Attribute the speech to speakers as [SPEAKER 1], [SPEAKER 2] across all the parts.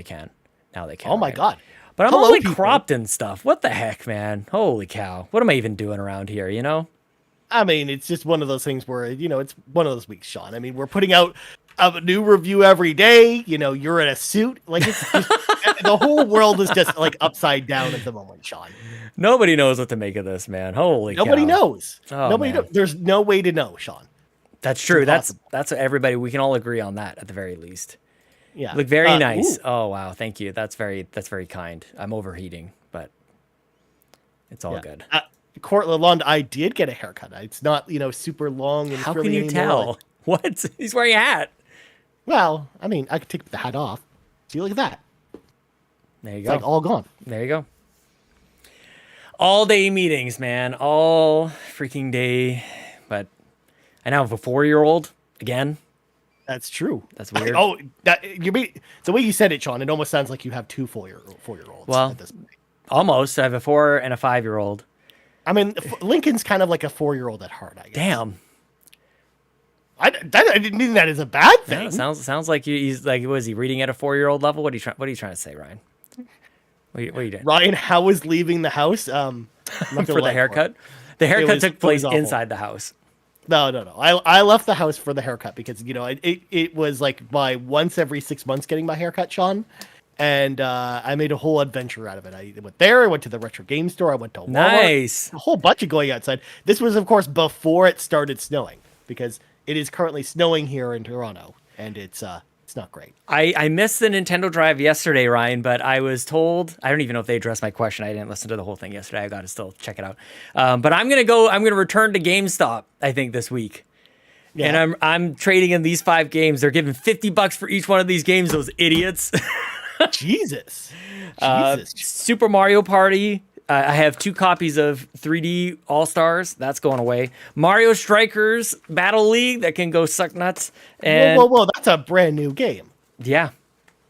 [SPEAKER 1] can. Now they can.
[SPEAKER 2] Oh my
[SPEAKER 1] right?
[SPEAKER 2] God.
[SPEAKER 1] But I'm
[SPEAKER 2] Hello,
[SPEAKER 1] only
[SPEAKER 2] people.
[SPEAKER 1] cropped and stuff. What the heck, man? Holy cow. What am I even doing around here, you know?
[SPEAKER 2] I mean, it's just one of those things where, it's one of those weeks, Sean. I mean, we're putting out a new review every day. You're in a suit. Like, it's just, the whole world is just like upside down at the moment, Sean.
[SPEAKER 1] Nobody knows what to make of this, man. Holy
[SPEAKER 2] Nobody
[SPEAKER 1] cow.
[SPEAKER 2] knows.
[SPEAKER 1] Oh,
[SPEAKER 2] Nobody
[SPEAKER 1] man.
[SPEAKER 2] knows. There's no way to know, Sean.
[SPEAKER 1] That's true.
[SPEAKER 2] impossible.
[SPEAKER 1] That's everybody. We can all agree on that at the very least.
[SPEAKER 2] Yeah.
[SPEAKER 1] Look very nice.
[SPEAKER 2] Ooh.
[SPEAKER 1] Oh wow, thank you. That's very kind. I'm overheating, but it's all good.
[SPEAKER 2] Court Lalonde, I did get a haircut. It's not, super long and
[SPEAKER 1] How
[SPEAKER 2] frilly
[SPEAKER 1] can you
[SPEAKER 2] anymore.
[SPEAKER 1] tell? What? He's wearing a hat.
[SPEAKER 2] Well, I mean, I could take the hat off. See, look at that.
[SPEAKER 1] There you
[SPEAKER 2] It's
[SPEAKER 1] go.
[SPEAKER 2] like all gone.
[SPEAKER 1] There you go. All day meetings, man. All freaking day. But I now have a 4-year-old again.
[SPEAKER 2] That's true.
[SPEAKER 1] That's weird.
[SPEAKER 2] Oh, the way you said it, Sean, it almost sounds like you have two 4-year-olds.
[SPEAKER 1] Well,
[SPEAKER 2] at this point.
[SPEAKER 1] Almost. I have a 4 and a 5-year-old.
[SPEAKER 2] I mean, Lincoln's kind of like a 4-year-old at heart, I guess.
[SPEAKER 1] Damn.
[SPEAKER 2] I didn't mean that as a bad thing.
[SPEAKER 1] Yeah, sounds like he's like, was he reading at a 4-year-old level? What are you trying to say, Ryan? What are you doing?
[SPEAKER 2] Ryan, how was leaving the house? I'm not
[SPEAKER 1] For the haircut? The haircut took place
[SPEAKER 2] awful.
[SPEAKER 1] inside the house.
[SPEAKER 2] No. I left the house for the haircut because it was like my once every 6 months getting my haircut, Sean, and I made a whole adventure out of it. I went there. I went to the retro game store. I went to Walmart.
[SPEAKER 1] Nice.
[SPEAKER 2] A whole bunch of going outside. This was, of course, before it started snowing because it is currently snowing here in Toronto, and it's not great.
[SPEAKER 1] I missed the Nintendo Drive yesterday, Ryan, but I was told, I don't even know if they addressed my question. I didn't listen to the whole thing yesterday. I got to still check it out. But I'm going to return to GameStop, I think, this week. Yeah. And I'm trading in these 5 games. They're giving $50 for each one of these games, those idiots.
[SPEAKER 2] Jesus.
[SPEAKER 1] Super Mario Party. I have 2 copies of 3D All-Stars. That's going away. Mario Strikers Battle League. That can go suck nuts. And
[SPEAKER 2] whoa. That's a brand new game.
[SPEAKER 1] yeah,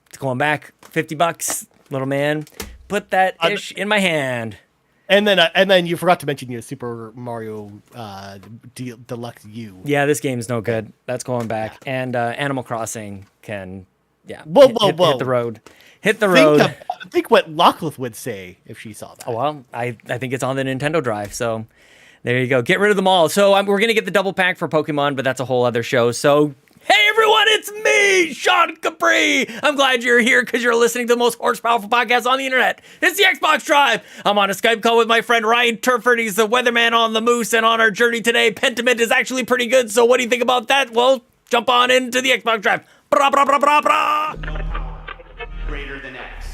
[SPEAKER 1] it's going back. $50, little man. Put that dish in my hand.
[SPEAKER 2] And then you forgot to mention your Super Mario Deluxe U.
[SPEAKER 1] Yeah, this game's no good. That's going back. Yeah. And Animal Crossing can, hit the road. Hit the road.
[SPEAKER 2] Think what Lachlan would say if she saw that.
[SPEAKER 1] Oh, well, I think it's on the Nintendo Drive, so there you go. Get rid of them all. So we're going to get the double pack for Pokemon, but that's a whole other show. So, hey, everyone, it's me, Sean Capri. I'm glad you're here because you're listening to the most horse-powerful podcast on the internet. It's the Xbox Drive. I'm on a Skype call with my friend Ryan Turford. He's the weatherman on the Moose, and on our journey today, Pentiment is actually pretty good. So what do you think about that? Well, jump on into the Xbox Drive. Bra, bra, bra, bra, bra.
[SPEAKER 3] Greater than X.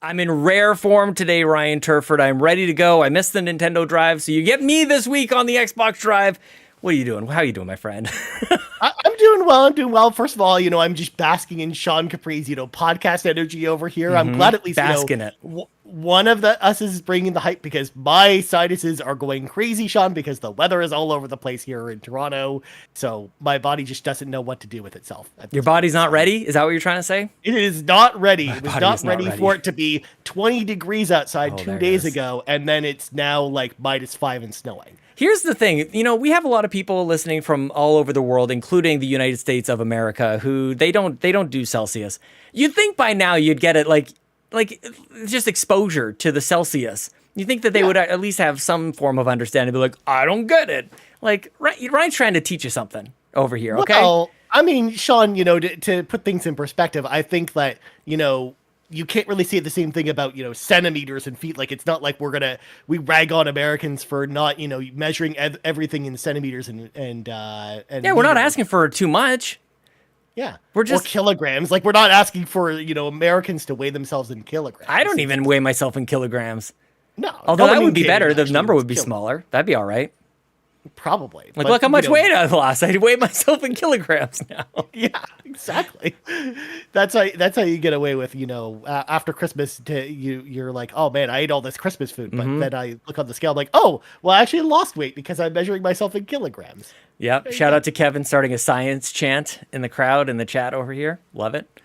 [SPEAKER 1] I'm in rare form today, Ryan Turford. I'm ready to go. I missed the Nintendo Drive, so you get me this week on the Xbox Drive. What are you doing? How are you doing, my friend?
[SPEAKER 2] I'm doing well. First of all, I'm just basking in Sean Capri's, podcast energy over here. Mm-hmm. I'm glad at least,
[SPEAKER 1] basking it.
[SPEAKER 2] One of us is bringing the hype because my sinuses are going crazy, Sean, because the weather is all over the place here in Toronto. So my body just doesn't know what to do with itself.
[SPEAKER 1] Your body's not ready? Is that what you're trying to say?
[SPEAKER 2] It is not ready. It was not
[SPEAKER 1] ready
[SPEAKER 2] for it to be 20 degrees outside 2 days ago. And then it's now like -5 and snowing.
[SPEAKER 1] Here's the thing, we have a lot of people listening from all over the world, including the United States of America, who they don't do Celsius. You'd think by now you'd get it like just exposure to the Celsius. You think that they would at least have some form of understanding. Be like, I don't get it. Like Ryan's trying to teach you something over here. Okay. Well,
[SPEAKER 2] I mean, Sean, to put things in perspective, I think that you can't really say the same thing about, centimeters and feet. Like, it's not like we rag on Americans for not, measuring everything in centimeters and
[SPEAKER 1] we're not asking for too much.
[SPEAKER 2] Yeah.
[SPEAKER 1] We're just
[SPEAKER 2] or kilograms. Like, we're not asking for, Americans to weigh themselves in kilograms.
[SPEAKER 1] I don't even weigh myself in kilograms.
[SPEAKER 2] No.
[SPEAKER 1] Although that would be better. The number would be smaller. That'd be all right.
[SPEAKER 2] Probably.
[SPEAKER 1] Like, look how much weight I've lost. I weigh myself in kilograms now.
[SPEAKER 2] Yeah, exactly. That's how you get away with, after Christmas, you're like, oh man, I ate all this Christmas food. But then I look on the scale, I'm like, oh, well, I actually lost weight because I'm measuring myself in kilograms.
[SPEAKER 1] Yep. Shout out to Kevin starting a science chant in the crowd, in the chat over here. Love it.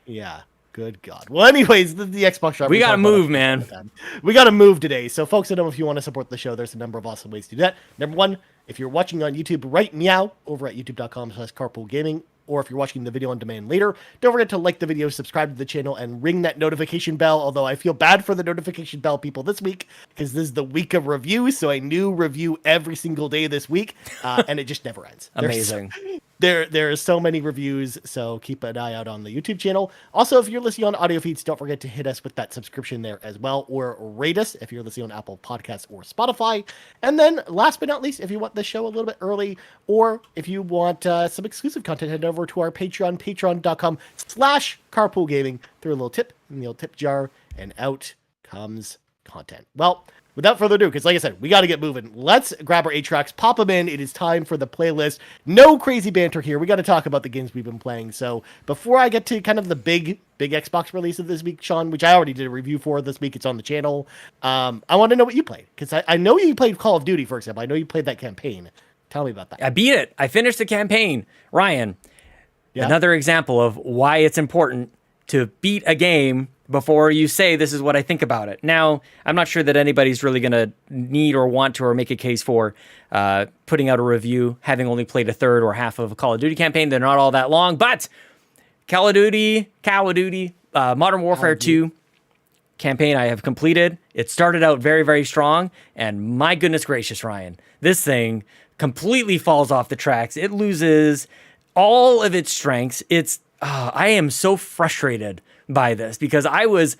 [SPEAKER 2] Yeah. Good God. Well, anyways, the Xbox Drive.
[SPEAKER 1] We got to move, man.
[SPEAKER 2] We got to move today. So, folks, I know if you want to support the show, there's a number of awesome ways to do that. Number one, If you're watching on YouTube, write meow over at youtube.com/carpoolgaming. Or if you're watching the video on demand later, don't forget to like the video, subscribe to the channel, and ring that notification bell. Although I feel bad for the notification bell people this week, because this is the week of reviews, so I new review every single day this week, and it just never ends.
[SPEAKER 1] Amazing.
[SPEAKER 2] There are so many reviews, so keep an eye out on the YouTube channel. Also, if you're listening on audio feeds, don't forget to hit us with that subscription there as well, or rate us if you're listening on Apple Podcasts or Spotify. And then, last but not least, if you want the show a little bit early, or if you want some exclusive content, head over to our Patreon, patreon.com/carpoolgaming. Throw a little tip in the old tip jar, and out comes content. Well, without further ado, because like I said, we got to get moving. Let's grab our 8 tracks, pop them in. It is time for the playlist. No crazy banter here. We got to talk about the games we've been playing. So before I get to kind of the big Xbox release of this week, Sean, which I already did a review for this week, it's on the channel. I want to know what you played, because I know you played Call of Duty, for example. I know you played that campaign. Tell me about that.
[SPEAKER 1] I beat it. I finished the campaign. Ryan, another example of why it's important to beat a game before you say this is what I think about it. Now, I'm not sure that anybody's really going to need or want to or make a case for putting out a review, having only played a third or half of a Call of Duty campaign. They're not all that long, but Call of Duty, Modern Warfare 2 campaign I have completed. It started out very, very strong, and my goodness gracious, Ryan, this thing completely falls off the tracks. It loses all of its strengths. I am so frustrated by this, because I was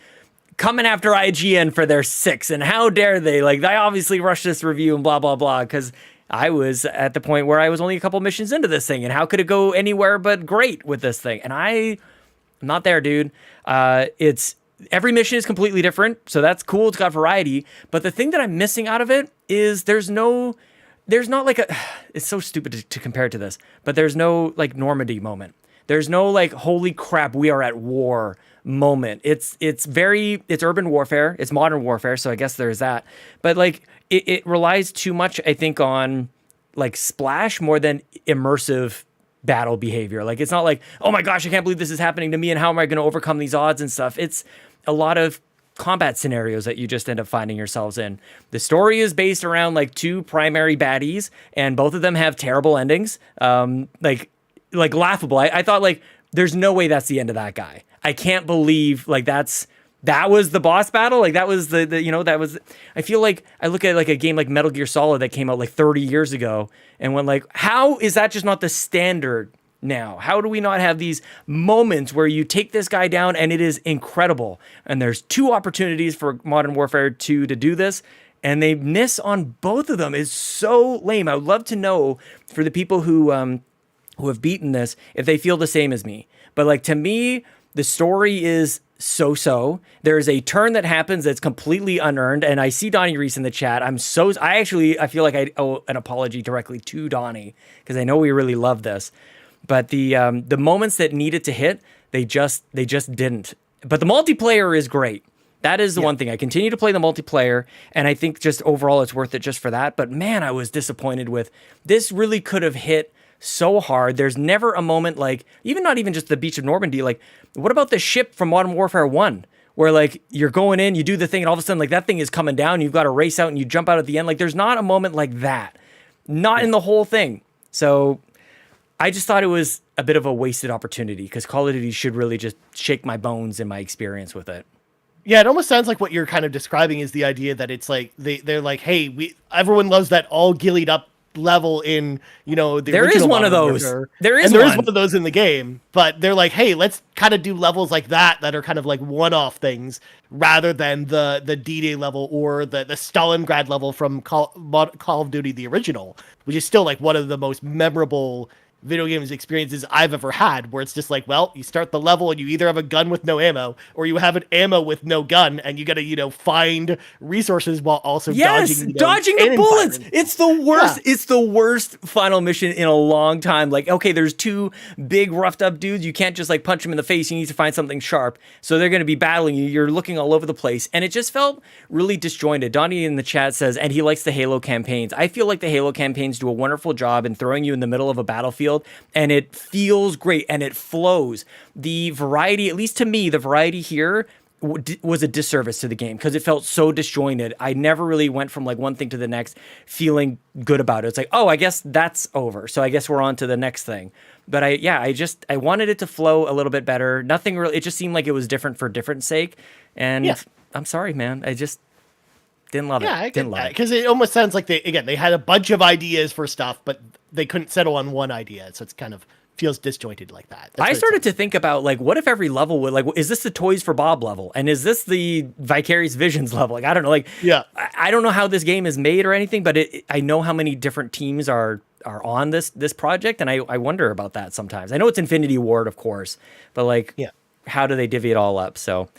[SPEAKER 1] coming after IGN for their 6, and how dare they? Like, I obviously rushed this review and blah, blah, blah, because I was at the point where I was only a couple missions into this thing, and how could it go anywhere but great with this thing? And I'm not there, dude. Every mission is completely different, so that's cool. It's got variety, but the thing that I'm missing out of it is there's not like it's so stupid to compare it to this, but there's no like Normandy moment. There's no like, holy crap, we are at war moment. It's urban warfare, it's modern warfare, so I guess there's that. But like it relies too much, I think, on like splash more than immersive battle behavior. Like, it's not like, oh my gosh, I can't believe this is happening to me, and how am I going to overcome these odds and stuff. It's a lot of combat scenarios that you just end up finding yourselves in. The story is based around like 2 primary baddies, and both of them have terrible endings. Like laughable. I thought, like, there's no way that's the end of that guy. I can't believe like that was the boss battle. Like, that was that was, I feel like I look at like a game like Metal Gear Solid that came out like 30 years ago and went like, how is that just not the standard now? How do we not have these moments where you take this guy down and it is incredible? And there's 2 opportunities for Modern Warfare 2 to do this, and they miss on both of them. It's so lame. I would love to know, for the people who have beaten this, if they feel the same as me. But like, to me, the story is so. There's a turn that happens that's completely unearned, and I see Donnie Reese in the chat. I feel like I owe an apology directly to Donnie, because I know we really love this. But the moments that needed to hit, they just didn't. But the multiplayer is great. That is the one thing. I continue to play the multiplayer, and I think just overall it's worth it just for that. But man, I was disappointed with this. Really could have hit so hard. There's never a moment like, not even just the beach of Normandy, like, what about the ship from Modern Warfare 1, where like you're going in, you do the thing, and all of a sudden like that thing is coming down, you've got to race out and you jump out at the end. Like, there's not a moment like that, not in the whole thing. So I just thought it was a bit of a wasted opportunity, because Call of Duty should really just shake my bones in my experience with it.
[SPEAKER 2] Yeah, it almost sounds like what you're kind of describing is the idea that it's like they're like, hey, everyone loves that all gillied up level in, the
[SPEAKER 1] there is one of those
[SPEAKER 2] Warfare.
[SPEAKER 1] There is
[SPEAKER 2] one of those in the game, but they're like, hey, let's kind of do levels like that are kind of like one-off things, rather than the D-Day level or the Stalingrad level from Call of Duty the original, which is still like one of the most memorable video games experiences I've ever had, where it's just like, well, you start the level and you either have a gun with no ammo, or you have an ammo with no gun, and you gotta, find resources while also dodging
[SPEAKER 1] the bullets.
[SPEAKER 2] Fire.
[SPEAKER 1] It's the worst. Yeah. It's the worst final mission in a long time. Like, okay, there's 2 big roughed up dudes. You can't just like punch them in the face. You need to find something sharp. So they're going to be battling you. You're looking all over the place. And it just felt really disjointed. Donnie in the chat says, and he likes the Halo campaigns. I feel like the Halo campaigns do a wonderful job in throwing you in the middle of a battlefield, and it feels great and it flows. The variety, at least to me, the variety here was a disservice to the game because it felt so disjointed. I never really went from like one thing to the next feeling good about it. It's like, oh, I guess that's over. So I guess we're on to the next thing. But I wanted it to flow a little bit better. Nothing really, it just seemed like it was different for different sake. And I'm sorry, man. I just didn't love it.
[SPEAKER 2] I
[SPEAKER 1] didn't love it.
[SPEAKER 2] Because it almost sounds like they had a bunch of ideas for stuff, but they couldn't settle on one idea. So it's kind of feels disjointed like that.
[SPEAKER 1] I started to think about like, what if every level would like, is this the Toys for Bob level? And is this the Vicarious Visions level? Like, I don't know. Like, I don't know how this game is made or anything, but I know how many different teams are on this project. And I wonder about that sometimes. I know it's Infinity Ward, of course, but like, how do they divvy it all up? So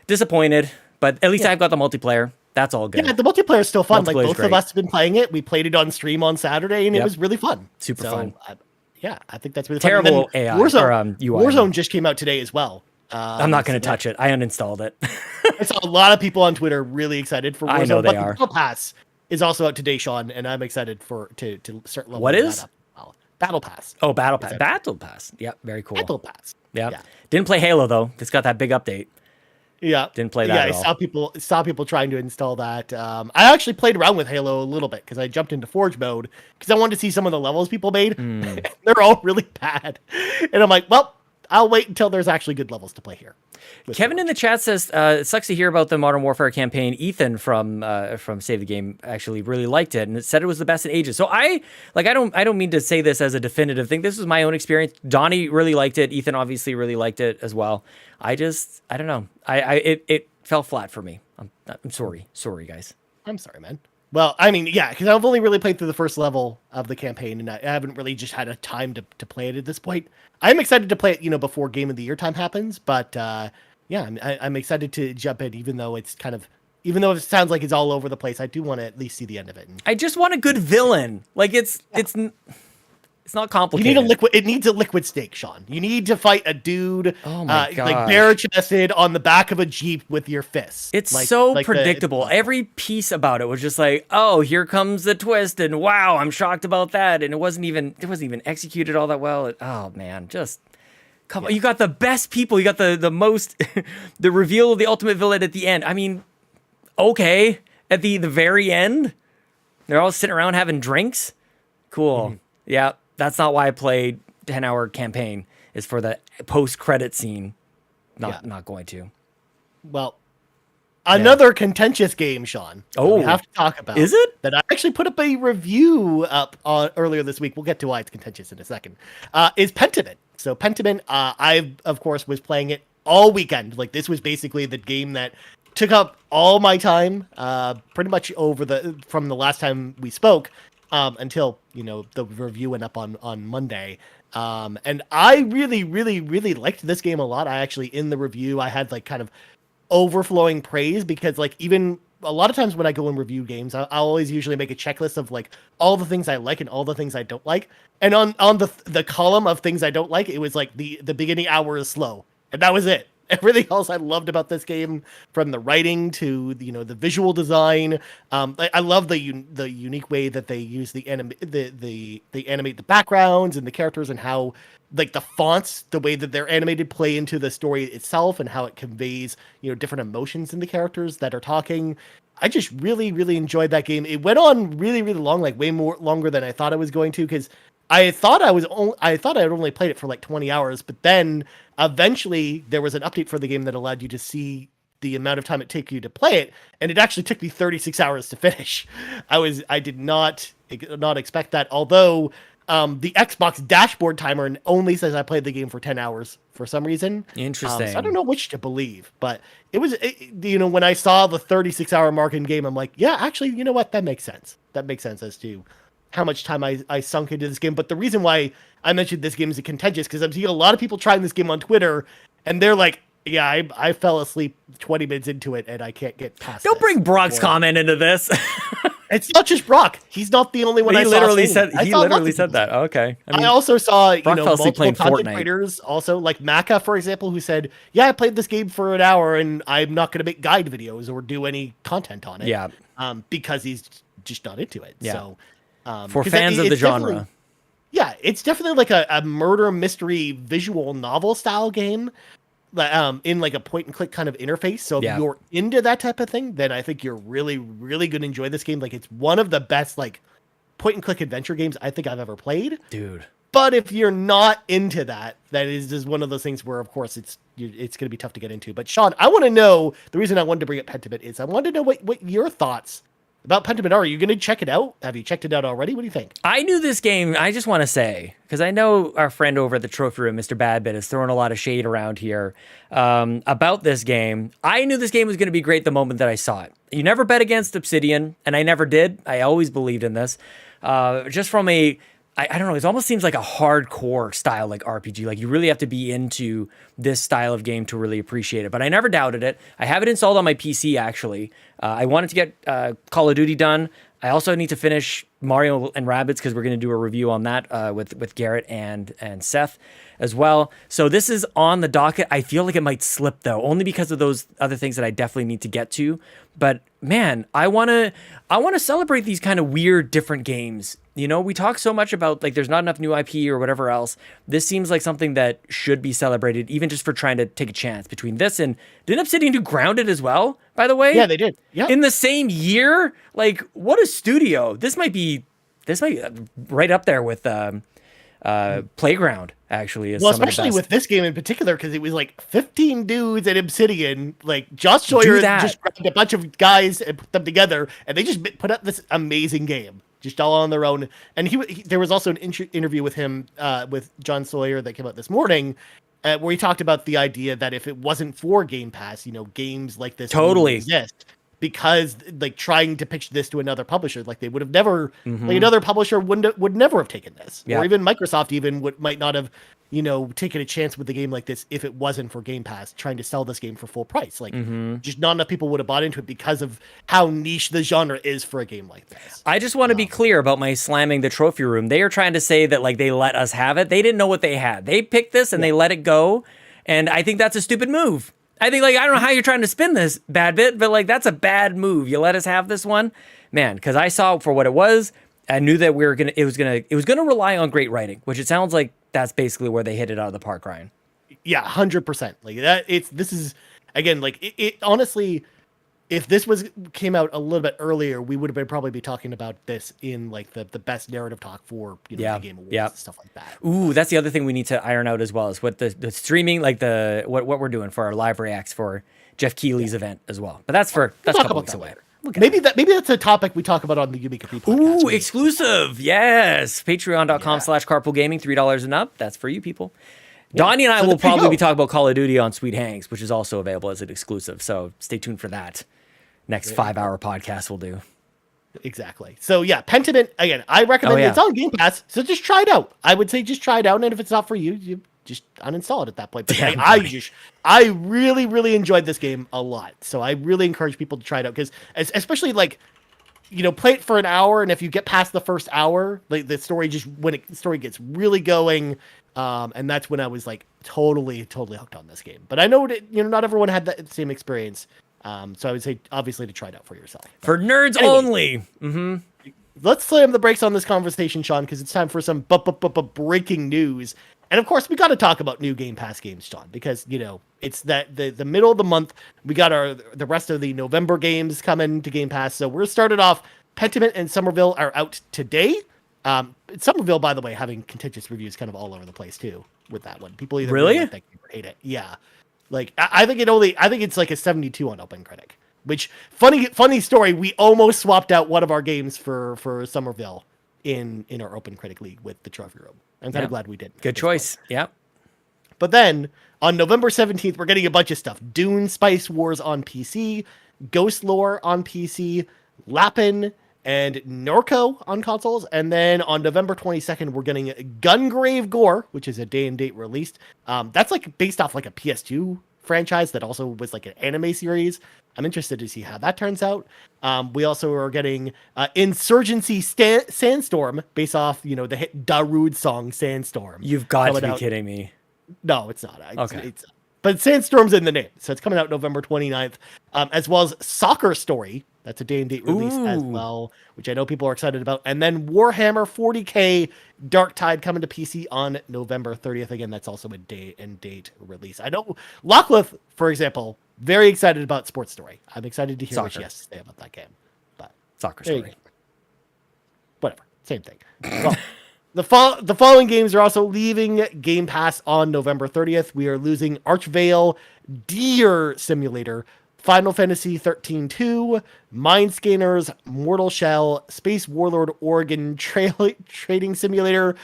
[SPEAKER 1] disappointed, but at least I've got the multiplayer. That's all good.
[SPEAKER 2] Yeah, the multiplayer is still fun. Like both
[SPEAKER 1] great.
[SPEAKER 2] of us have been playing it. We played it on stream on Saturday, and it was really fun.
[SPEAKER 1] Super fun.
[SPEAKER 2] I think that's really
[SPEAKER 1] terrible
[SPEAKER 2] fun.
[SPEAKER 1] AI
[SPEAKER 2] Warzone,
[SPEAKER 1] or UI.
[SPEAKER 2] Warzone just came out today as well.
[SPEAKER 1] I'm not going to touch it. I uninstalled it.
[SPEAKER 2] I saw a lot of people on Twitter really excited for Warzone.
[SPEAKER 1] I know they are.
[SPEAKER 2] The Battle Pass is also out today, Sean, and I'm excited to start leveling
[SPEAKER 1] What is?
[SPEAKER 2] that up. Battle Pass.
[SPEAKER 1] Oh, Battle Pass. Battle Pass. Yeah, very cool.
[SPEAKER 2] Battle Pass.
[SPEAKER 1] Yeah. Didn't play Halo though. It's got that big update.
[SPEAKER 2] Yeah,
[SPEAKER 1] didn't play that.
[SPEAKER 2] Yeah, I saw people trying to install that. I actually played around with Halo a little bit because I jumped into Forge mode because I wanted to see some of the levels people made. They're all really bad, and I'm like, well, I'll wait until there's actually good levels to play here.
[SPEAKER 1] Kevin in the chat says it sucks to hear about the Modern Warfare campaign. Ethan from Save the Game actually really liked it and it said it was the best in ages. So I don't mean to say this as a definitive thing. This was my own experience. Donnie really liked it. Ethan obviously really liked it as well. I don't know. It fell flat for me. I'm sorry. Sorry, guys.
[SPEAKER 2] I'm sorry, man. Well, I mean, yeah, because I've only really played through the first level of the campaign, and I haven't really just had a time to play it at this point. I'm excited to play it, before Game of the Year time happens, but I'm excited to jump in, even though it sounds like it's all over the place. I do want to at least see the end of it.
[SPEAKER 1] I just want a good villain. Like it's not complicated.
[SPEAKER 2] It needs a liquid stake, Sean. You need to fight a dude,
[SPEAKER 1] oh my gosh,
[SPEAKER 2] like bare chested on the back of a Jeep with your fists.
[SPEAKER 1] It's so predictable. Every piece about it was just like, oh, here comes the twist, and wow, I'm shocked about that. And it wasn't even executed all that well. Oh man, just come on. You got the best people. You got the most the reveal of the ultimate villain at the end. I mean, okay, at the very end, they're all sitting around having drinks. Cool. Yeah. That's not why I played 10-hour campaign, is for the post-credit scene. Not going to.
[SPEAKER 2] Well, another contentious game, Sean.
[SPEAKER 1] Oh,
[SPEAKER 2] we have to talk about.
[SPEAKER 1] Is it?
[SPEAKER 2] That I actually put up a review up on earlier this week. We'll get to why it's contentious in a second. Is Pentiment. So Pentiment, I, of course, was playing it all weekend. Like, this was basically the game that took up all my time, pretty much from the last time we spoke. Until, the review went up on Monday. And I really, really, really liked this game a lot. I actually, in the review, I had like kind of overflowing praise because like even a lot of times when I go and review games, I'll always usually make a checklist of like all the things I like and all the things I don't like. And on the column of things I don't like, it was like the beginning hour is slow. And that was it. Everything else I loved about this game, from the writing to the visual design. I love the unique way that they use they animate the backgrounds and the characters, and how like the fonts, the way that they're animated, play into the story itself, and how it conveys different emotions in the characters that are talking. I just really, really enjoyed that game. It went on really, really long, like way more longer than I thought it was going to, because I thought I had only played it for like 20 hours, but then eventually there was an update for the game that allowed you to see the amount of time it took you to play it, and it actually took me 36 hours to finish. I did not expect that, although the Xbox dashboard timer only says I played the game for 10 hours for some reason.
[SPEAKER 1] Interesting.
[SPEAKER 2] So I don't know which to believe, but when I saw the 36-hour mark in game, I'm like, yeah, actually, you know what? That makes sense. That makes sense as to how much time I sunk into this game. But the reason why I mentioned this game is contentious, because I'm seeing a lot of people trying this game on Twitter, and they're like, yeah, I fell asleep 20 minutes into it, and I can't get past
[SPEAKER 1] Don't bring Brock's comment into this.
[SPEAKER 2] It's not just Brock. He's not the only one.
[SPEAKER 1] He literally said that. Okay.
[SPEAKER 2] I also saw multiple content
[SPEAKER 1] Fortnite.
[SPEAKER 2] creators, also like Maka, for example, who said, yeah, I played this game for an hour and I'm not going to make guide videos or do any content on it.
[SPEAKER 1] Yeah.
[SPEAKER 2] Because he's just not into it.
[SPEAKER 1] Yeah.
[SPEAKER 2] So
[SPEAKER 1] for fans of the genre.
[SPEAKER 2] Yeah, it's definitely like a murder mystery visual novel style game. in like a point and click kind of interface. So if
[SPEAKER 1] Yeah.
[SPEAKER 2] you're into that type of thing, then I think you're really, really going to enjoy this game. Like it's one of the best like point and click adventure games I think I've ever played.
[SPEAKER 1] Dude.
[SPEAKER 2] But if you're not into that, that is just one of those things where, of course, it's going to be tough to get into. But Sean, I want to know, the reason I wanted to bring up Pentiment is I wanted to know what your thoughts about Pentiment are. Are you going to check it out? Have you checked it out already? What do you think?
[SPEAKER 1] I knew this game, I just want to say, because I know our friend over at the Trophy Room, Mr. Badbit, is throwing a lot of shade around here about this game. I knew this game was going to be great the moment that I saw it. You never bet against Obsidian, and I never did. I always believed in this. Just from I don't know, it almost seems like a hardcore style like RPG. Like you really have to be into this style of game to really appreciate it. But I never doubted it. I have it installed on my PC actually. I wanted to get Call of Duty done. I also need to finish Mario and Rabbids because we're going to do a review on that with Garrett and Seth as well. So this is on the docket. I feel like it might slip though, only because of those other things that I definitely need to get to. But man, I want to celebrate these kind of weird different games. You know, we talk so much about like there's not enough new IP or whatever else. This seems like something that should be celebrated, even just for trying to take a chance between this and didn't Obsidian do Grounded as well, by the way?
[SPEAKER 2] Yeah, they did. Yeah.
[SPEAKER 1] In the same year? Like, what a studio. This might be right up there with Playground, actually.
[SPEAKER 2] Well, especially with this game in particular, because it was like 15 dudes at Obsidian. Like Josh Sawyer just grabbed a bunch of guys and put them together, and they just put up this amazing game, just all on their own. And there was also an interview with him, with John Sawyer that came out this morning, where he talked about the idea that if it wasn't for Game Pass, games like this
[SPEAKER 1] totally
[SPEAKER 2] wouldn't exist. Because like trying to pitch this to another publisher, like they would have never, like another publisher would never have taken this, or even Microsoft might not have, taken a chance with the game like this if it wasn't for Game Pass trying to sell this game for full price. Like just not enough people would have bought into it because of how niche the genre is for a game like this.
[SPEAKER 1] I just want to be clear about my slamming the Trophy Room. They are trying to say that like they let us have it. They didn't know what they had. They picked this and they let it go, and I think that's a stupid move. I think, like, I don't know how you're trying to spin this, Badbit, but, like, that's a bad move. You let us have this one? Man, because I saw it for what it was. I knew that it was gonna rely on great writing, which it sounds like that's basically where they hit it out of the park, Ryan.
[SPEAKER 2] Yeah, 100%. Like, this is, again, like, it honestly, if this came out a little bit earlier, we would have probably be talking about this in, like, the best narrative talk for, the Game Awards and stuff like that.
[SPEAKER 1] Ooh, that's the other thing we need to iron out as well, is what the streaming, like what we're doing for our live reacts for Jeff Keighley's event as well. But that's a couple weeks away.
[SPEAKER 2] Maybe that's a topic we talk about on the You Make It Free podcast.
[SPEAKER 1] Ooh, exclusive. Yes. Patreon.com/carpoolgaming, $3 and up. That's for you people. Donnie and I will probably be talking about Call of Duty on Sweet Hanks, which is also available as an exclusive. So stay tuned for that. Next 5-hour podcast we'll do.
[SPEAKER 2] Exactly. So yeah, Pentiment, again, I recommend it's on Game Pass, so just try it out. I would say just try it out, and if it's not for you, you just uninstall it at that point. But I really, really enjoyed this game a lot. So I really encourage people to try it out, because especially like, play it for an hour, and if you get past the first hour, like the story the story gets really going, and that's when I was like totally hooked on this game. But I know that not everyone had that same experience. So I would say, obviously, to try it out for yourself.
[SPEAKER 1] For nerds only.
[SPEAKER 2] Let's slam the brakes on this conversation, Sean, because it's time for some breaking news. And of course, we got to talk about new Game Pass games, Sean, because it's that the middle of the month. We got the rest of the November games coming to Game Pass. So we're started off. Pentiment and Somerville are out today. Somerville, by the way, having contentious reviews kind of all over the place too with that one. People either really like that game or hate it. Yeah. Like, I think it's like a 72 on OpenCritic, which funny story. We almost swapped out one of our games for Somerville in our OpenCritic league with the Trophy Room. I'm kind of glad we did.
[SPEAKER 1] Good choice. Yeah.
[SPEAKER 2] But then on November 17th, we're getting a bunch of stuff. Dune Spice Wars on PC, Ghost Lore on PC, Lapin, and Norco on consoles. And then on November 22nd, we're getting Gungrave Gore, which is a day-and-date release. That's like based off like a PS2 franchise that also was like an anime series. I'm interested to see how that turns out. We also are getting Insurgency Sandstorm based off, the hit Darude song Sandstorm.
[SPEAKER 1] You've got to be kidding me.
[SPEAKER 2] No, it's not.
[SPEAKER 1] Okay.
[SPEAKER 2] But Sandstorm's in the name, so it's coming out November 29th, as well as Soccer Story, That's a day-and-date release as
[SPEAKER 1] Ooh.
[SPEAKER 2] well, which I know people are excited about. And then Warhammer 40k Dark Tide coming to PC on November 30th. Again, that's also a day-and-date release. I know Lockcliffe, for example, very excited about Sports Story. I'm excited to hear what she has to say about that game. But
[SPEAKER 1] Soccer
[SPEAKER 2] there you
[SPEAKER 1] Story.
[SPEAKER 2] go. Whatever, same thing. Well, the following games are also leaving Game Pass on November 30th. We are losing Archvale Deer Simulator, Final Fantasy 13-2, Mind Scanners, Mortal Shell, Space Warlord Oregon Trading Simulator,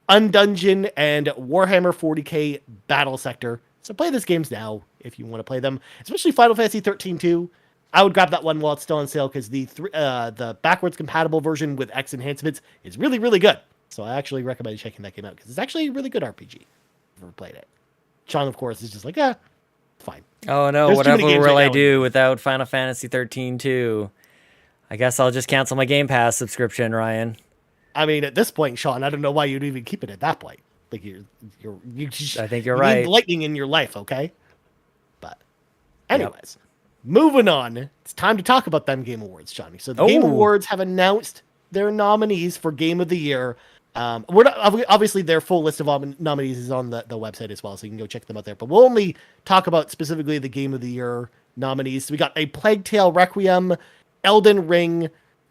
[SPEAKER 2] Undungeon, and Warhammer 40k Battle Sector. So play these games now if you want to play them, especially Final Fantasy 13-2. I would grab that one while it's still on sale because the backwards compatible version with X enhancements is really, really good. So I actually recommend checking that game out because it's actually a really good RPG. If you've ever played it. Sean, of course, is just like, fine.
[SPEAKER 1] Oh no,
[SPEAKER 2] There's too
[SPEAKER 1] whatever
[SPEAKER 2] many games
[SPEAKER 1] will
[SPEAKER 2] right
[SPEAKER 1] I
[SPEAKER 2] now.
[SPEAKER 1] do without Final Fantasy 13 too? I guess I'll just cancel my Game Pass subscription, Ryan.
[SPEAKER 2] I mean, at this point, Sean, I don't know why you'd even keep it at that point. Like you
[SPEAKER 1] I think you're
[SPEAKER 2] you
[SPEAKER 1] right.
[SPEAKER 2] need lightning in your life, okay? But anyways, moving on. It's time to talk about them Game Awards, Johnny. So the Game
[SPEAKER 1] Oh.
[SPEAKER 2] Awards have announced their nominees for Game of the Year. We're not, obviously their full list of nominees is on the website as well, so you can go check them out there. But we'll only talk about specifically the Game of the Year nominees. So we got A Plague Tale Requiem, Elden Ring,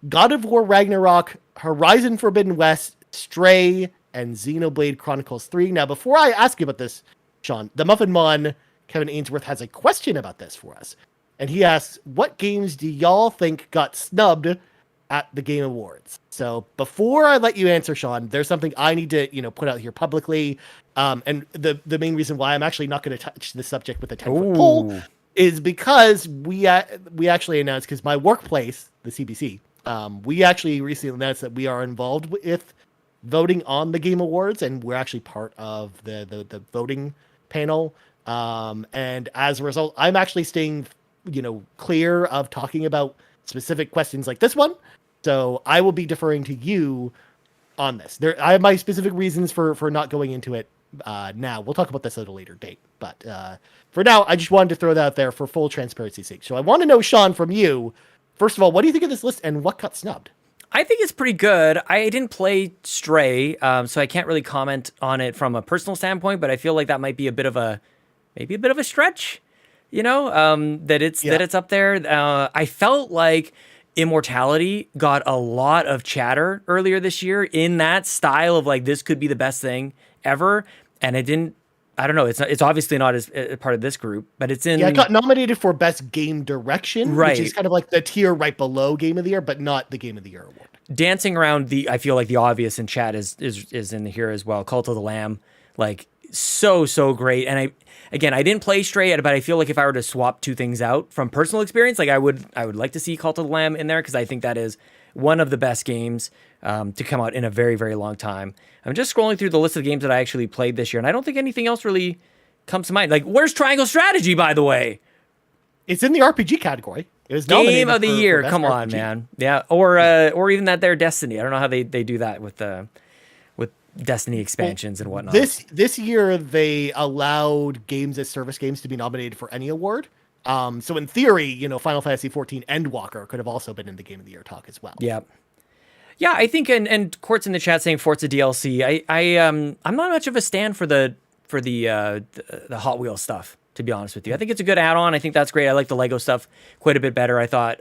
[SPEAKER 2] God of War Ragnarok, Horizon Forbidden West, Stray, and Xenoblade Chronicles 3. Now, before I ask you about this, Sean, the Muffin Mon, Kevin Ainsworth, has a question about this for us. And he asks, what games do y'all think got snubbed at the Game Awards? So before I let you answer, Sean, there's something I need to, put out here publicly. And the main reason why I'm actually not going to touch this subject with a 10-foot pole
[SPEAKER 1] Ooh.
[SPEAKER 2] is because we actually announced, because my workplace, the CBC, we actually recently announced that we are involved with voting on the Game Awards, and we're actually part of the voting panel. And as a result, I'm actually staying, clear of talking about specific questions like this one. So I will be deferring to you on this. I have my specific reasons for not going into it now. We'll talk about this at a later date. But for now, I just wanted to throw that out there for full transparency's sake. So I want to know, Sean, from you, first of all, what do you think of this list and what got snubbed?
[SPEAKER 1] I think it's pretty good. I didn't play Stray, so I can't really comment on it from a personal standpoint, but I feel like that might be maybe a bit of a stretch, that it's up there. I felt like Immortality got a lot of chatter earlier this year in that style of like, this could be the best thing ever. And it didn't, I don't know. It's obviously not as part of this group, but it's in.
[SPEAKER 2] Yeah, it got nominated for Best Game Direction,
[SPEAKER 1] Right.
[SPEAKER 2] which is kind of like the tier right below Game of the Year, but not the Game of the Year award.
[SPEAKER 1] Dancing around I feel like the obvious in chat is in here as well. Cult of the Lamb, like so great. And I didn't play Stray, but I feel like if I were to swap two things out from personal experience, like I would like to see Cult of the Lamb in there because I think that is one of the best games to come out in a very, very long time. I'm just scrolling through the list of games that I actually played this year, and I don't think anything else really comes to mind. Like, where's Triangle Strategy, by the way?
[SPEAKER 2] It's in the RPG category. It was
[SPEAKER 1] Game of the year.
[SPEAKER 2] for Best
[SPEAKER 1] Come on,
[SPEAKER 2] RPG.
[SPEAKER 1] man. Yeah, or even that there Destiny. I don't know how they do that with Destiny expansions and whatnot.
[SPEAKER 2] This year they allowed games as service games to be nominated for any award. So in theory, Final Fantasy 14 Endwalker could have also been in the Game of the Year talk as well.
[SPEAKER 1] Yeah. Yeah, I think and Court's in the chat saying Forza DLC. I'm not much of a stand for the Hot Wheels stuff, to be honest with you. I think it's a good add-on. I think that's great. I like the Lego stuff quite a bit better. I thought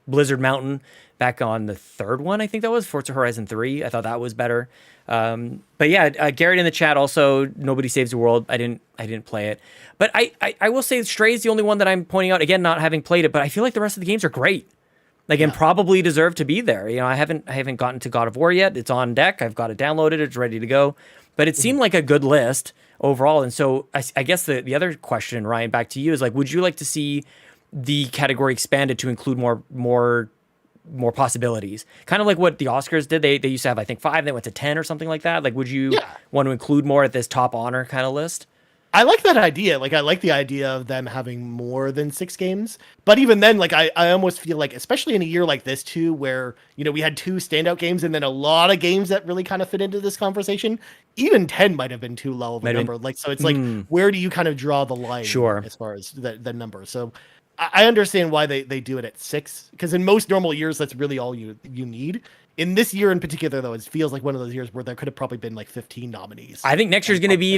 [SPEAKER 1] Blizzard Mountain back on the third one, I think that was Forza Horizon 3. I thought that was better. But yeah, Garrett in the chat also, Nobody Saves the World. I didn't play it. But I will say Stray is the only one that I'm pointing out, again, not having played it, but I feel like the rest of the games are great. And probably deserve to be there. I haven't gotten to God of War yet. It's on deck. I've got it downloaded. It's ready to go. But it seemed like a good list overall. And so I guess the other question, Ryan, back to you is like, would you like to see the category expanded to include more possibilities? Kind of like what the Oscars did. They used to have, I think, 5, they went to 10 or something like that. Like, would you want to include more at this top honor kind of list?
[SPEAKER 2] I like that idea. Like, I like the idea of them having more than 6 games. But even then, like, I almost feel like, especially in a year like this, too, where, we had 2 standout games and then a lot of games that really kind of fit into this conversation, even 10 might have been too low of a number. Like, so it's like, where do you kind of draw the line
[SPEAKER 1] Sure.
[SPEAKER 2] as far as the number? So I understand why they do it at 6, because in most normal years that's really all you need. In this year in particular, though, it feels like one of those years where there could have probably been like 15 nominees.
[SPEAKER 1] I think next year's going to be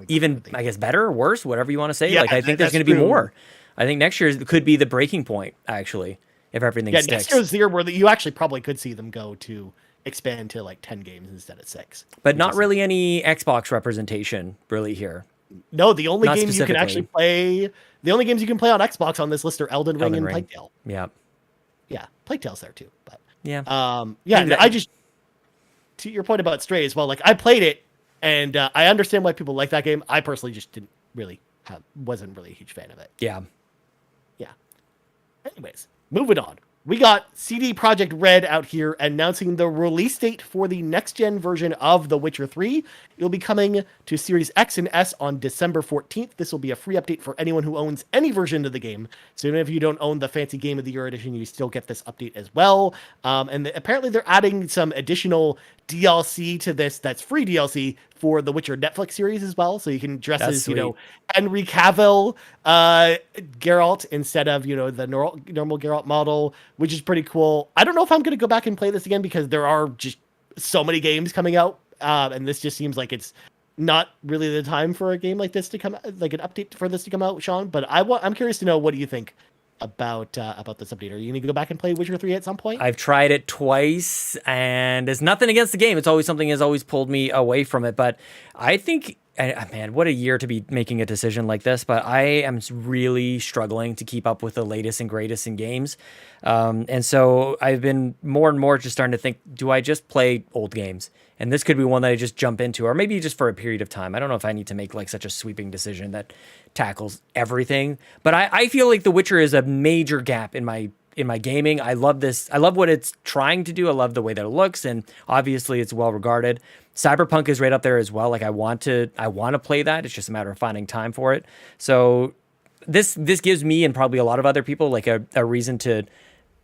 [SPEAKER 1] even I guess better or worse, whatever you want to say. Like I think there's going to be more. I think next year could be the breaking point, actually, if everything sticks.
[SPEAKER 2] Next year's the year where you actually probably could see them go to expand to like 10 games instead of 6.
[SPEAKER 1] But not really any Xbox representation really here.
[SPEAKER 2] No, the only games you can actually play, the only games you can play on Xbox on this list are Elden Ring and Plague Tale.
[SPEAKER 1] Yeah.
[SPEAKER 2] Yeah, Plague Tale's there too, but
[SPEAKER 1] yeah.
[SPEAKER 2] I just, to your point about Stray as well, like I played it and I understand why people like that game. I personally just wasn't really a huge fan of it.
[SPEAKER 1] Yeah.
[SPEAKER 2] Yeah. Anyways, moving on. We got CD Projekt Red out here announcing the release date for the next-gen version of The Witcher 3. It will be coming to Series X and S on December 14th. This will be a free update for anyone who owns any version of the game. So even if you don't own the fancy Game of the Year edition, you still get this update as well. And apparently they're adding some additional DLC to this that's free DLC for the Witcher Netflix series as well. So you can dress as, Henry Cavill Geralt instead of, the normal Geralt model, which is pretty cool. I don't know if I'm going to go back and play this again because there are just so many games coming out. And this just seems like it's not really the time for a game like this to come, like an update for this to come out, Sean. But I'm curious to know, what do you think about this update? Are you going to go back and play Witcher 3 at some point?
[SPEAKER 1] I've tried it twice, and it's nothing against the game. It's always something has always pulled me away from it. But I think, man, what a year to be making a decision like this. But I am really struggling to keep up with the latest and greatest in games. And so I've been more and more just starting to think, do I just play old games? And this could be one that I just jump into, or maybe just for a period of time. I don't know if I need to make like such a sweeping decision that tackles everything. But I feel like The Witcher is a major gap in my gaming. I love this. I love what it's trying to do. I love the way that it looks, and obviously it's well regarded. Cyberpunk is right up there as well. Like I want to play that. It's just a matter of finding time for it. So this gives me, and probably a lot of other people, like a reason to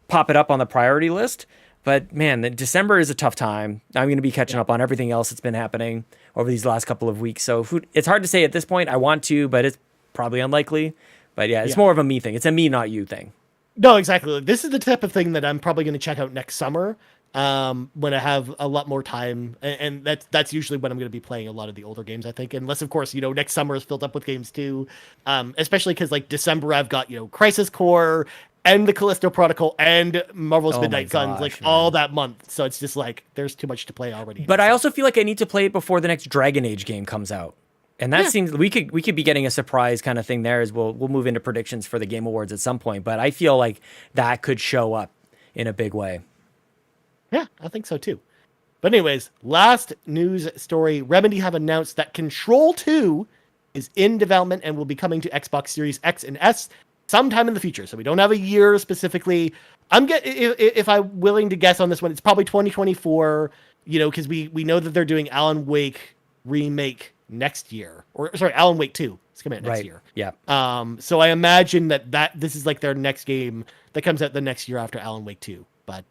[SPEAKER 1] pop it up on the priority list. But man, December is a tough time. I'm going to be catching up on everything else that's been happening over these last couple of weeks. So it's hard to say at this point. I want to, but it's probably unlikely. But yeah, it's more of a me thing. It's a me, not you thing.
[SPEAKER 2] No, exactly. This is the type of thing that I'm probably going to check out next summer when I have a lot more time. And that's usually when I'm going to be playing a lot of the older games, I think. Unless, of course, next summer is filled up with games too. Especially because like December, I've got, Crisis Core and the Callisto Protocol and Marvel's Midnight Suns, like all that month. So it's just like there's too much to play already.
[SPEAKER 1] But I also feel like I need to play it before the next Dragon Age game comes out. And that seems we could be getting a surprise kind of thing there as we'll move into predictions for the Game Awards at some point. But I feel like that could show up in a big way.
[SPEAKER 2] Yeah, I think so too. But anyways, last news story. Remedy have announced that Control 2 is in development and will be coming to Xbox Series X and S sometime in the future. So we don't have a year specifically. If I'm willing to guess on this one, it's probably 2024, because we know that they're doing Alan Wake remake next year, or sorry, Alan Wake 2 is coming out next year.
[SPEAKER 1] Yeah.
[SPEAKER 2] So I imagine that this is like their next game that comes out the next year after Alan Wake 2. But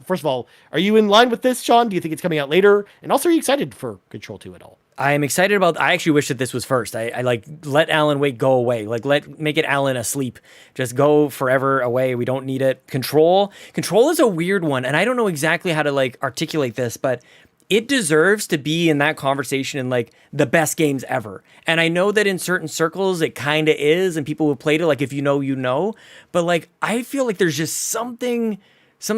[SPEAKER 2] first of all, are you in line with this, Sean? Do you think it's coming out later? And also, are you excited for Control 2 at all?
[SPEAKER 1] I am excited about. I actually wish that this was first. I like let Alan Wake go away. Like make it Alan asleep. Just go forever away. We don't need it. Control is a weird one, and I don't know exactly how to like articulate this, but it deserves to be in that conversation in like the best games ever. And I know that in certain circles it kind of is, and people who played it, like if you know, but like I feel like there's just some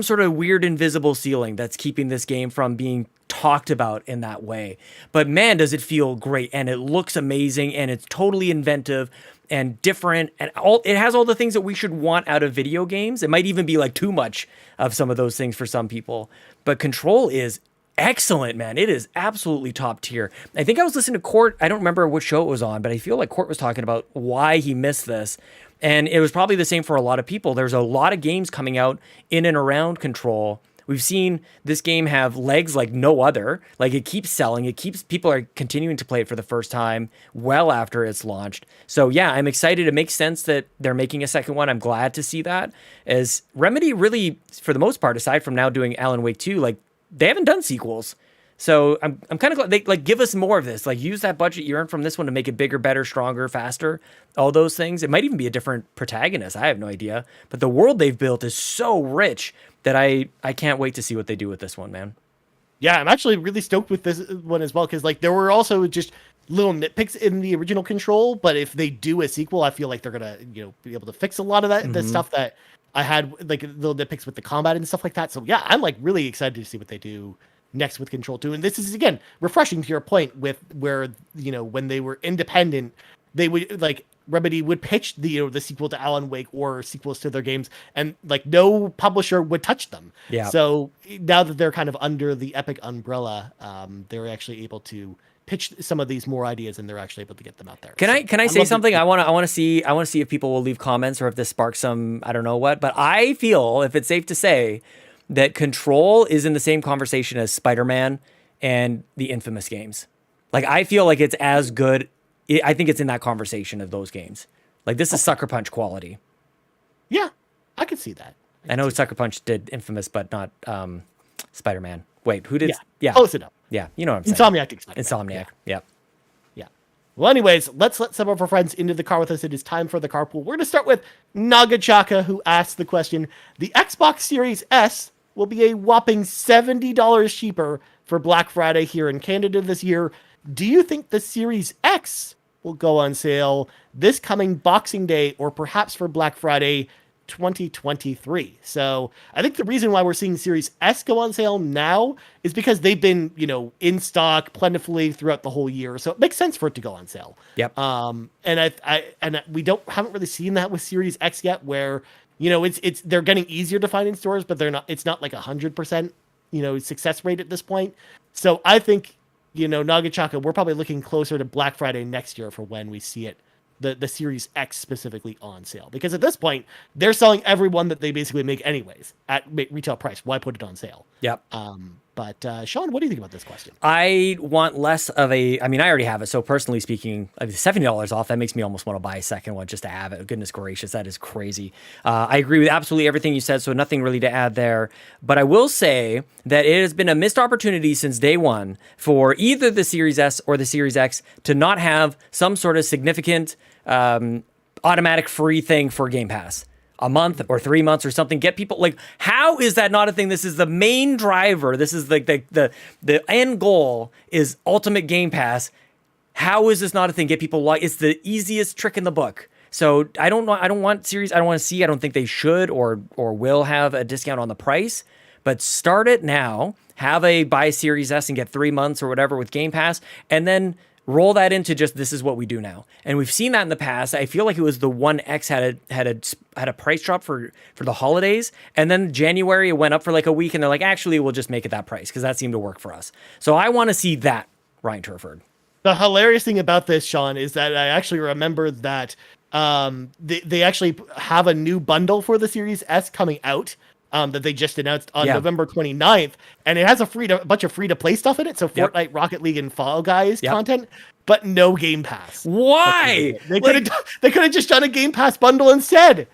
[SPEAKER 1] sort of weird invisible ceiling that's keeping this game from being talked about in that way. But man, does it feel great, and it looks amazing, and it's totally inventive and different, and it has all the things that we should want out of video games. It might even be like too much of some of those things for some people, but Control is excellent, man. It is absolutely top tier. I think I was listening to Court. I don't remember what show it was on, but I feel like Court was talking about why he missed this. And it was probably the same for a lot of people. There's a lot of games coming out in and around Control. We've seen this game have legs like no other. Like it keeps selling. People are continuing to play it for the first time well after it's launched. So yeah, I'm excited. It makes sense that they're making a second one. I'm glad to see that. As Remedy really, for the most part, aside from now doing Alan Wake 2, like they haven't done sequels. So I'm kind of glad they like give us more of this. Like use that budget you earned from this one to make it bigger, better, stronger, faster. All those things. It might even be a different protagonist. I have no idea. But the world they've built is so rich that I can't wait to see what they do with this one, man.
[SPEAKER 2] Yeah, I'm actually really stoked with this one as well because like there were also just little nitpicks in the original Control, but if they do a sequel, I feel like they're gonna be able to fix a lot of that the stuff that I had like little nitpicks with the combat and stuff like that. So yeah, I'm like really excited to see what they do next with Control 2. And this is again refreshing to your point with where when they were independent, they would like Remedy would pitch the sequel to Alan Wake or sequels to their games, and like no publisher would touch them.
[SPEAKER 1] Yeah.
[SPEAKER 2] So now that they're kind of under the Epic umbrella, they're actually able to pitch some of these more ideas, and they're actually able to get them out there.
[SPEAKER 1] Can I say something? I want to see if people will leave comments or if this sparks some I don't know what. But I feel if it's safe to say that Control is in the same conversation as Spider-Man and the Infamous games. Like I feel like it's as good. I think it's in that conversation of those games. Like this is Sucker Punch quality.
[SPEAKER 2] Yeah, I could see that.
[SPEAKER 1] I know Sucker Punch did Infamous, but not Spider-Man. Wait, who did?
[SPEAKER 2] Yeah, close enough.
[SPEAKER 1] Yeah, you know what I'm saying.
[SPEAKER 2] Insomniac did Spider-Man.
[SPEAKER 1] Insomniac. Yeah.
[SPEAKER 2] Well, anyways, let's let some of our friends into the car with us. It is time for the carpool. We're going to start with Nagachaka, who asked the question: the Xbox Series S will be a whopping $70 cheaper for Black Friday here in Canada this year. Do you think the Series X will go on sale this coming Boxing Day or perhaps for Black Friday 2023? So I think the reason why we're seeing Series S go on sale now is because they've been, in stock plentifully throughout the whole year. So it makes sense for it to go on sale.
[SPEAKER 1] Yep.
[SPEAKER 2] And we haven't really seen that with Series X yet, where it's they're getting easier to find in stores, but it's not like 100% success rate at this point. So I think Nagachaka, we're probably looking closer to Black Friday next year for when we see it, the Series X specifically on sale. Because at this point, they're selling every one that they basically make anyways at retail price. Why put it on sale?
[SPEAKER 1] Yep.
[SPEAKER 2] But Sean, what do you think about this question?
[SPEAKER 1] I want less of I already have it. So personally speaking, $70 off, that makes me almost want to buy a second one just to have it. Goodness gracious, that is crazy. I agree with absolutely everything you said, so nothing really to add there. But I will say that it has been a missed opportunity since day one for either the Series S or the Series X to not have some sort of significant automatic free thing for Game Pass. A month or 3 months or something. Get people like, how is that not a thing? This is the main driver. This is like the end goal is Ultimate Game Pass. How is this not a thing? Get people like, it's the easiest trick in the book. So I don't want Series. I don't want to see. I don't think they should or will have a discount on the price. But start it now. Have a buy Series S and get 3 months or whatever with Game Pass, and then roll that into just this is what we do now. And we've seen that in the past. I feel like it was the One X had a price drop for the holidays, and then January it went up for like a week, and they're like, actually, we'll just make it that price because that seemed to work for us. So I want to see that, Ryan Turford.
[SPEAKER 2] The hilarious thing about this, Sean, is that I actually remember that they actually have a new bundle for the Series S coming out. That they just announced on November 29th, and it has a bunch of free-to-play stuff in it, so Fortnite, Rocket League, and Fall Guys content, but no Game Pass.
[SPEAKER 1] Why?
[SPEAKER 2] They could have just done a Game Pass bundle instead.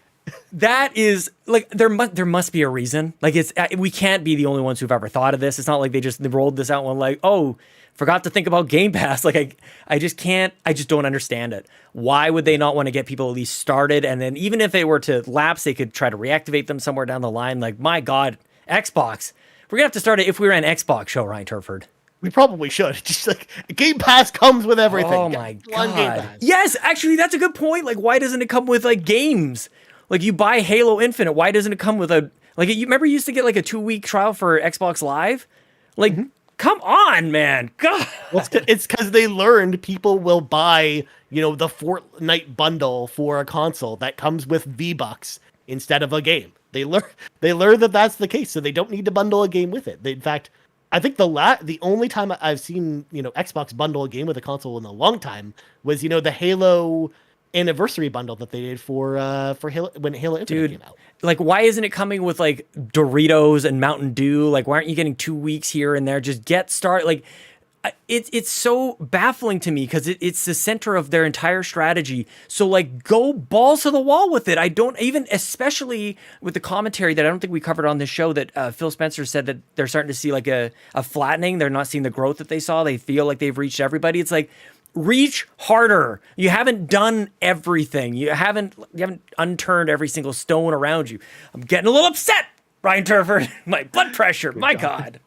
[SPEAKER 1] That is like there must be a reason. Like we can't be the only ones who've ever thought of this. It's not like they rolled this out and were like, oh, forgot to think about Game Pass. Like I just don't understand it. Why would they not want to get people at least started? And then even if they were to lapse, they could try to reactivate them somewhere down the line. Like, my God, Xbox. We're gonna have to start it if we were an Xbox show, Ryan Turford.
[SPEAKER 2] We probably should. Just like Game Pass comes with everything.
[SPEAKER 1] Oh my God. Yes, actually, that's a good point. Like, why doesn't it come with like games? Like, you buy Halo Infinite. Why doesn't it come with you remember you used to get like a 2-week trial for Xbox Live? Like, come on, man. God.
[SPEAKER 2] Well, it's because they learned people will buy, the Fortnite bundle for a console that comes with V-Bucks instead of a game. They learn that that's the case, so they don't need to bundle a game with it. In fact, I think the only time I've seen, Xbox bundle a game with a console in a long time was, the Halo anniversary bundle that they did for Halo when Halo Infinite came out.
[SPEAKER 1] Like, why isn't it coming with like Doritos and Mountain Dew? Like, why aren't you getting 2 weeks here and there? Just get started. Like, it's so baffling to me because it's the center of their entire strategy. So like, go balls to the wall with it. I don't even, especially with the commentary that I don't think we covered on this show, that Phil Spencer said that they're starting to see like a flattening. They're not seeing the growth that they saw. They feel like they've reached everybody. It's like, reach harder. You haven't done everything. You haven't unturned every single stone around you. I'm getting a little upset, Ryan Turford. My blood pressure. My God.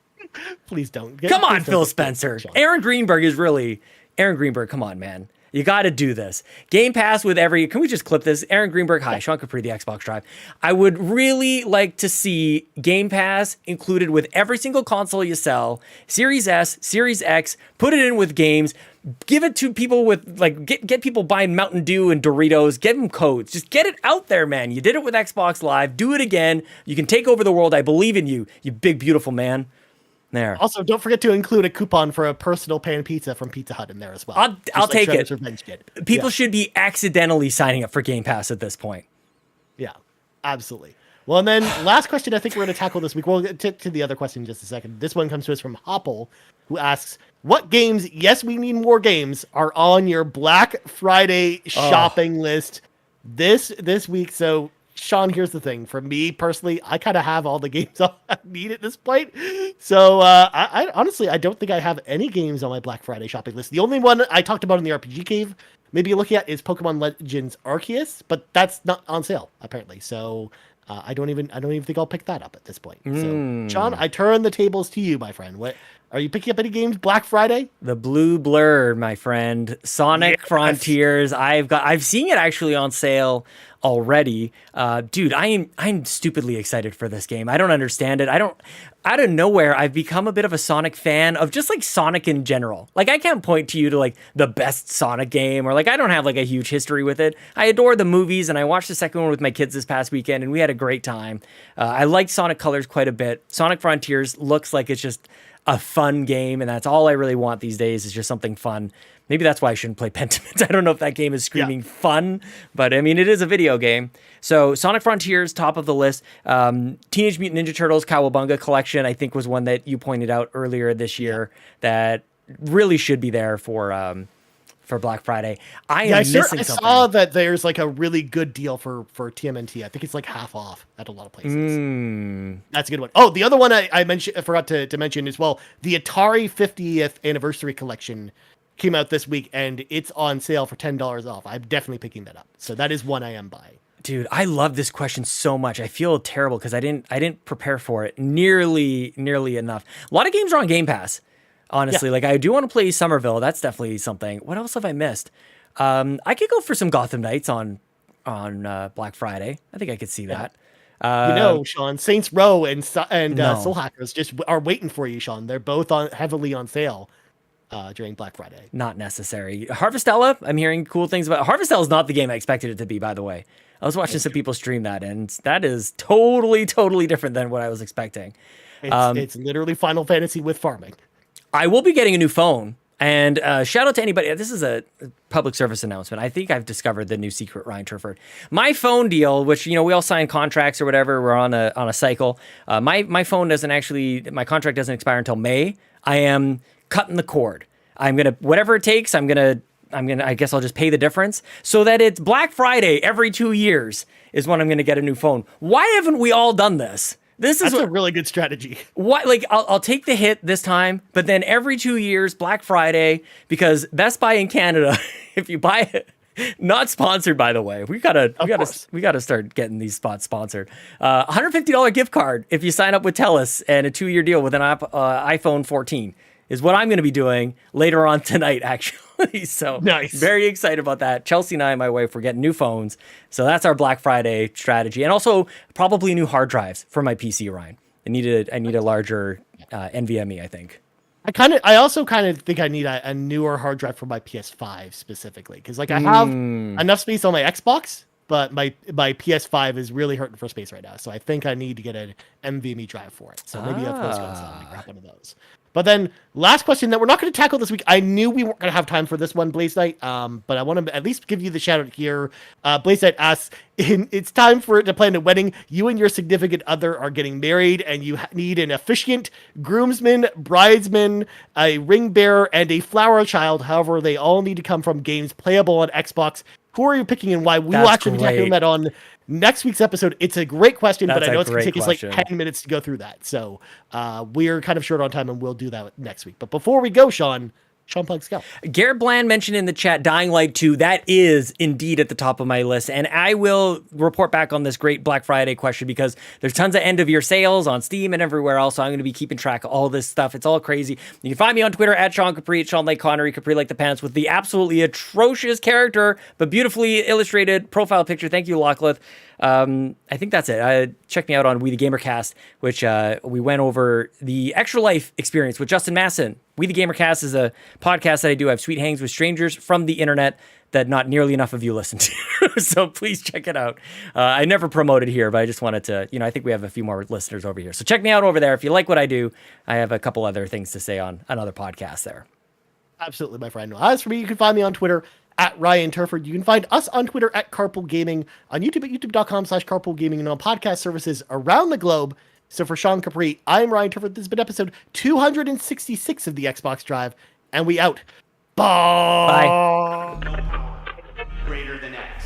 [SPEAKER 2] Please don't.
[SPEAKER 1] Come on, Phil Spencer. Aaron Greenberg, come on, man. You got to do this. Game Pass with can we just clip this? Aaron Greenberg, hi, Sean Capri, the Xbox Drive. I would really like to see Game Pass included with every single console you sell, Series S, Series X, put it in with games, give it to people with, like, get people buying Mountain Dew and Doritos, give them codes. Just get it out there, man. You did it with Xbox Live. Do it again. You can take over the world. I believe in you, you big, beautiful man. There.
[SPEAKER 2] Also, don't forget to include a coupon for a personal pan pizza from Pizza Hut in there as well.
[SPEAKER 1] I'll take it.
[SPEAKER 2] Revenge did.
[SPEAKER 1] People should be accidentally signing up for Game Pass at this point.
[SPEAKER 2] Yeah, absolutely. Well, and then last question I think we're going to tackle this week. We'll get to the other question in just a second. This one comes to us from Hopple, who asks, what games, yes, we need more games, are on your Black Friday shopping list this week? So, Sean, here's the thing. For me personally, I kind of have all the games I need at this point. So I honestly, I don't think I have any games on my Black Friday shopping list. The only one I talked about in the RPG Cave, maybe you're looking at, is Pokemon Legends Arceus, but that's not on sale apparently. So I don't even think I'll pick that up at this point. So Sean, I turn the tables to you, my friend. What are you picking up any games Black Friday?
[SPEAKER 1] The Blue Blur, my friend. Sonic Frontiers. I've seen it actually on sale already. Dude, I'm stupidly excited for this game. I don't understand it. Out of nowhere, I've become a bit of a Sonic fan, of just like Sonic in general. Like, I can't point to you to like the best Sonic game, or like, I don't have like a huge history with it. I adore the movies, and I watched the second one with my kids this past weekend, and we had a great time. I liked Sonic Colors quite a bit. Sonic Frontiers looks like it's just a fun game, and that's all I really want these days, is just something fun. Maybe that's why I shouldn't play Pentiment. I don't know if that game is screaming fun, but I mean, it is a video game. So Sonic Frontiers, top of the list. Teenage Mutant Ninja Turtles Cowabunga Collection, I think, was one that you pointed out earlier this year that really should be there for Black Friday. I
[SPEAKER 2] saw that there's like a really good deal for TMNT. I think it's like half off at a lot of places. That's a good one. Oh, the other one I forgot to mention as well, the Atari 50th Anniversary Collection came out this week, and it's on sale for $10 off. I'm definitely picking that up. So that is one I am buying.
[SPEAKER 1] Dude, I love this question so much. I feel terrible because I didn't prepare for it nearly enough. A lot of games are on Game Pass. Honestly, like, I do want to play Somerville. That's definitely something. What else have I missed? I could go for some Gotham Knights on Black Friday. I think I could see that.
[SPEAKER 2] Sean, Saints Row and Soul Hackers just are waiting for you, Sean. They're both heavily on sale during Black Friday.
[SPEAKER 1] Not necessary. Harvestella, I'm hearing cool things about. Harvestella is not the game I expected it to be, by the way. I was watching some people stream that, and that is totally different than what I was expecting.
[SPEAKER 2] It's literally Final Fantasy with farming.
[SPEAKER 1] I will be getting a new phone, and shout out to anybody. This is a public service announcement. I think I've discovered the new secret, Ryan Turford. My phone deal, which, we all sign contracts or whatever. We're on a cycle. My phone my contract doesn't expire until May. I am cutting the cord. I'm going to, whatever it takes, I guess I'll just pay the difference so that it's Black Friday every 2 years is when I'm going to get a new phone. Why haven't we all done this? That's
[SPEAKER 2] a really good strategy.
[SPEAKER 1] What, like, I'll take the hit this time, but then every 2 years, Black Friday, because Best Buy in Canada, if you buy it, not sponsored, by the way. We gotta start getting these spots sponsored. $150 gift card if you sign up with TELUS, and a 2-year deal with an iPhone 14 is what I'm going to be doing later on tonight, actually. So
[SPEAKER 2] nice. Very excited about that.
[SPEAKER 1] Chelsea and I, my wife, we're getting new phones. So that's our Black Friday strategy. And also probably new hard drives for my PC, Ryan. I need a larger NVMe, I think.
[SPEAKER 2] I also kind of think I need a newer hard drive for my PS5 specifically. Because I have enough space on my Xbox, but my PS5 is really hurting for space right now. So I think I need to get an NVMe drive for it. So maybe a post-con and grab one of those. But then last question that we're not going to tackle this week. I knew we weren't going to have time for this one, Blaze Knight. But I want to at least give you the shout out here. Blaze Knight asks, it's time to plan a wedding. You and your significant other are getting married and you need an officiant, groomsman, bridesman, a ring bearer, and a flower child. However, they all need to come from games playable on Xbox. Who are you picking and why? We will actually be tackling that on next week's episode. It's a great question, but I know it's going to take us like 10 minutes to go through that. So we're kind of short on time and we'll do that next week. But before we go, Sean Plug's Scout.
[SPEAKER 1] Garrett Bland mentioned in the chat Dying Light 2. That is indeed at the top of my list. And I will report back on this great Black Friday question because there's tons of end of year sales on Steam and everywhere else. So I'm going to be keeping track of all this stuff. It's all crazy. You can find me on Twitter at Sean Capri, at Sean Lake Connery, Capri like the pants, with the absolutely atrocious character, but beautifully illustrated profile picture. Thank you, Locklith. I think that's it. Check me out on We the GamerCast, which we went over the Extra Life experience with Justin Masson. We the GamerCast is a podcast that I do. I have sweet hangs with strangers from the internet that not nearly enough of you listen to. So please check it out. I never promote it here, but I just wanted to, I think we have a few more listeners over here. So check me out over there. If you like what I do, I have a couple other things to say on another podcast there.
[SPEAKER 2] Absolutely, my friend. As for me, you can find me on Twitter at Ryan Turford. You can find us on Twitter at Carpool Gaming, on YouTube at youtube.com/Carpool Gaming, and on podcast services around the globe. So for Sean Capri, I'm Ryan Turford. This has been episode 266 of the Xbox Drive, and we out. Bye.
[SPEAKER 3] Greater than X.